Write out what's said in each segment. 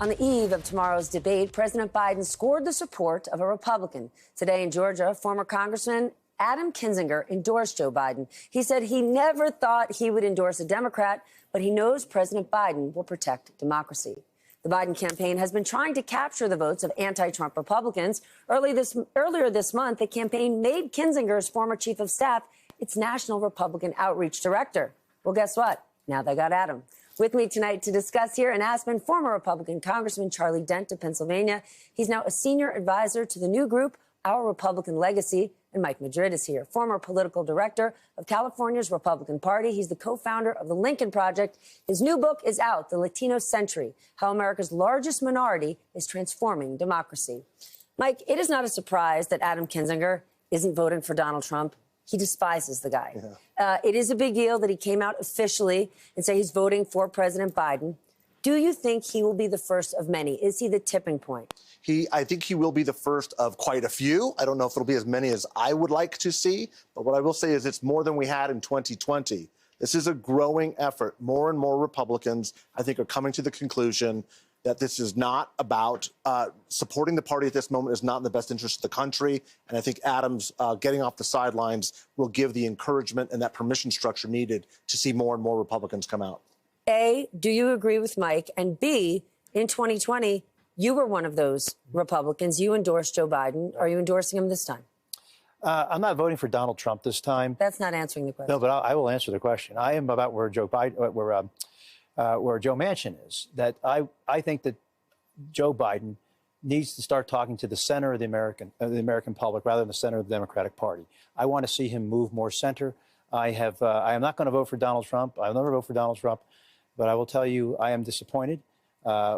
On the eve of tomorrow's debate, President Biden scored the support of a Republican. Today in Georgia, former Congressman Adam Kinzinger endorsed Joe Biden. He said he never thought he would endorse a Democrat, but he knows President Biden will protect democracy. The Biden campaign has been trying to capture the votes of anti-Trump Republicans. Earlier this month, the campaign made Kinzinger's former chief of staff its national Republican outreach director. Well, guess what? Now they got Adam. With me tonight to discuss here in Aspen, former Republican Congressman Charlie Dent of Pennsylvania. He's now a senior advisor to the new group, Our Republican Legacy. And Mike Madrid is here, former political director of California's Republican Party. He's the co-founder of the Lincoln Project. His new book is out, The Latino Century, How America's Largest Minority is Transforming Democracy. Mike, it is not a surprise that Adam Kinzinger isn't voting for Donald Trump. He despises the guy. Yeah. It is a big deal that he came out officially and say he's voting for President Biden. Do you think he will be the first of many? Is he the tipping point? I think he will be the first of quite a few. I don't know if it'll be as many as I would like to see, but what I will say is it's more than we had in 2020. This is a growing effort. More and more Republicans, I think, are coming to the conclusion that this is not about supporting the party at this moment is not in the best interest of the country. And I think Adams getting off the sidelines will give the encouragement and that permission structure needed to see more and more Republicans come out. A, do you agree with Mike? And B, in 2020, you were one of those Republicans. You endorsed Joe Biden. Are you endorsing him this time? I'm not voting for Donald Trump this time. That's not answering the question. No, but I will answer the question. I am about where Joe Biden, where Joe Manchin is. That I think that Joe Biden needs to start talking to the center of the American public rather than the center of the Democratic Party. I want to see him move more center. I am not going to vote for Donald Trump. I'll never vote for Donald Trump. But I will tell you, I am disappointed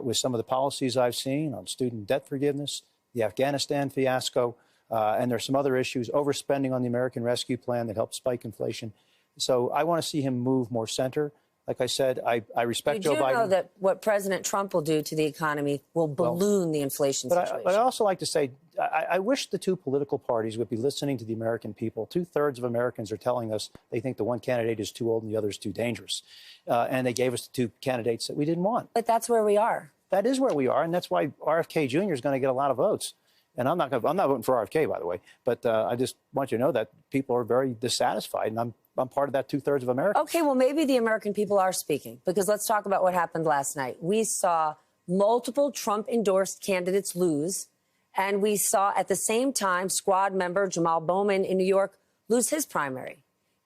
with some of the policies I've seen on student debt forgiveness, the Afghanistan fiasco, and there's some other issues, overspending on the American Rescue Plan that helped spike inflation. So I want to see him move more center. Like I said, I respect Joe Biden. You know that what President Trump will do to the economy will balloon the inflation situation. But I also like to say, I wish the two political parties would be listening to the American people. 2/3 of Americans are telling us they think the one candidate is too old and the other is too dangerous. And they gave us the two candidates that we didn't want. But that's where we are. That is where we are, and that's why RFK Jr. is going to get a lot of votes. And I'm not voting for RFK, by the way. But I just want you to know that people are very dissatisfied, and I'm part of that 2/3 of America. Okay, well, maybe the American people are speaking, because let's talk about what happened last night. We saw multiple Trump-endorsed candidates lose, and we saw at the same time squad member Jamal Bowman in New York lose his primary.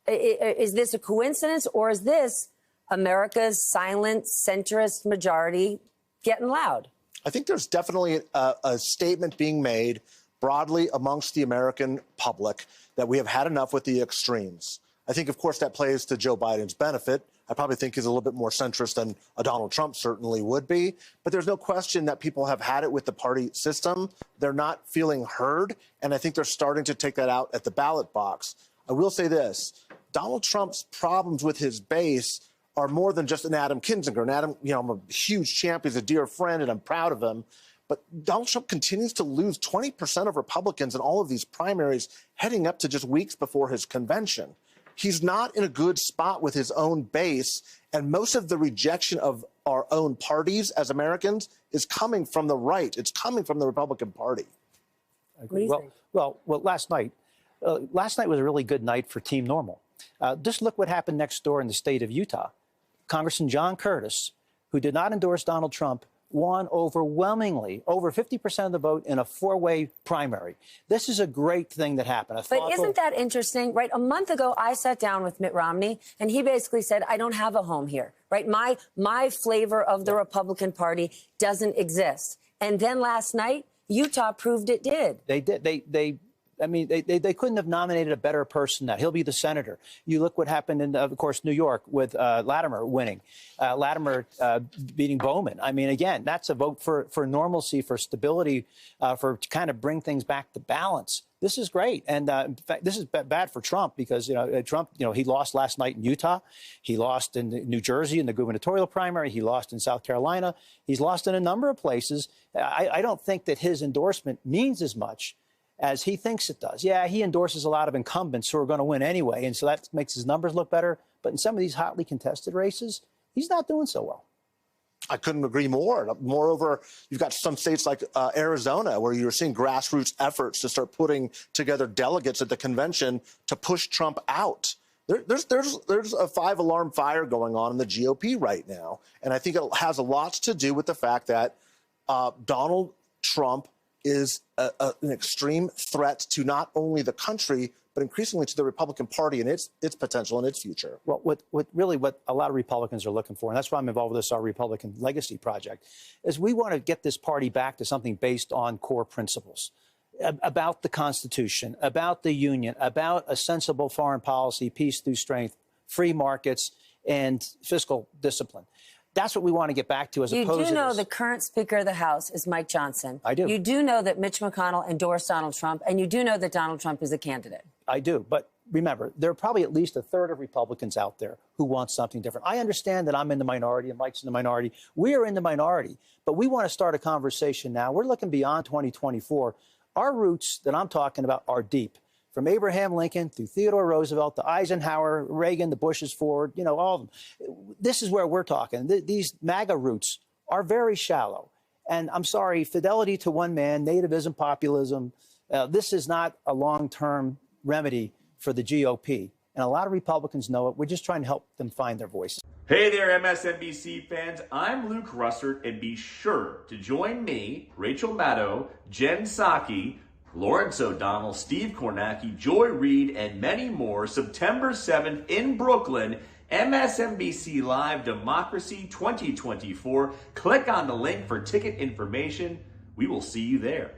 Is this a coincidence, or is this America's silent centrist majority getting loud? I think there's definitely a statement being made broadly amongst the American public that we have had enough with the extremes. I think, of course, that plays to Joe Biden's benefit. I probably think he's a little bit more centrist than a Donald Trump certainly would be. But there's no question that people have had it with the party system. They're not feeling heard. And I think they're starting to take that out at the ballot box. I will say this. Donald Trump's problems with his base are more than just an Adam Kinzinger. And Adam, I'm a huge champion. He's a dear friend, and I'm proud of him. But Donald Trump continues to lose 20% of Republicans in all of these primaries heading up to just weeks before his convention. He's not in a good spot with his own base, and most of the rejection of our own parties as Americans is coming from the right. It's coming from the Republican Party. I agree. Well, last night was a really good night for Team Normal. Just look what happened next door in the state of Utah. Congressman John Curtis, who did not endorse Donald Trump, won overwhelmingly, over 50% of the vote in a four-way primary. This is a great thing that happened. But isn't that interesting, right? A month ago, I sat down with Mitt Romney, and he basically said, I don't have a home here, right? My flavor of the Republican Party doesn't exist. And then last night, Utah proved it did. They did. They couldn't have nominated a better person than that. He'll be the senator. You look what happened in, of course, New York with Latimer winning, Latimer beating Bowman. I mean, again, that's a vote for normalcy, for stability, for to kind of bring things back to balance. This is great. And in fact, this is bad for Trump because, Trump, he lost last night in Utah. He lost in New Jersey in the gubernatorial primary. He lost in South Carolina. He's lost in a number of places. I don't think that his endorsement means as much as he thinks it does. Yeah, he endorses a lot of incumbents who are going to win anyway, and so that makes his numbers look better. But in some of these hotly contested races, he's not doing so well. I couldn't agree more. Moreover, you've got some states like Arizona where you're seeing grassroots efforts to start putting together delegates at the convention to push Trump out. There's a 5-alarm fire going on in the GOP right now. And I think it has a lot to do with the fact that Donald Trump is an extreme threat to not only the country, but increasingly to the Republican Party and its potential and its future. Well, what a lot of Republicans are looking for, and that's why I'm involved with this, our Republican Legacy Project, is we want to get this party back to something based on core principles about the Constitution, about the Union, about a sensible foreign policy, peace through strength, free markets, and fiscal discipline. That's what we want to get back to as opposed to You do know the current Speaker of the House is Mike Johnson. I do. You do know that Mitch McConnell endorsed Donald Trump, and you do know that Donald Trump is a candidate. I do. But remember, there are probably at least a third of Republicans out there who want something different. I understand that I'm in the minority and Mike's in the minority. We are in the minority, but we want to start a conversation now. We're looking beyond 2024. Our roots that I'm talking about are deep. From Abraham Lincoln through Theodore Roosevelt to Eisenhower, Reagan, the Bushes, Ford, you know, all of them. This is where we're talking. These MAGA roots are very shallow. And I'm sorry, fidelity to one man, nativism, populism, this is not a long-term remedy for the GOP. And a lot of Republicans know it. We're just trying to help them find their voices. Hey there, MSNBC fans. I'm Luke Russert, and be sure to join me, Rachel Maddow, Jen Psaki, Lawrence O'Donnell, Steve Kornacki, Joy Reid, and many more September 7th in Brooklyn, MSNBC Live Democracy 2024. Click on the link for ticket information. We will see you there.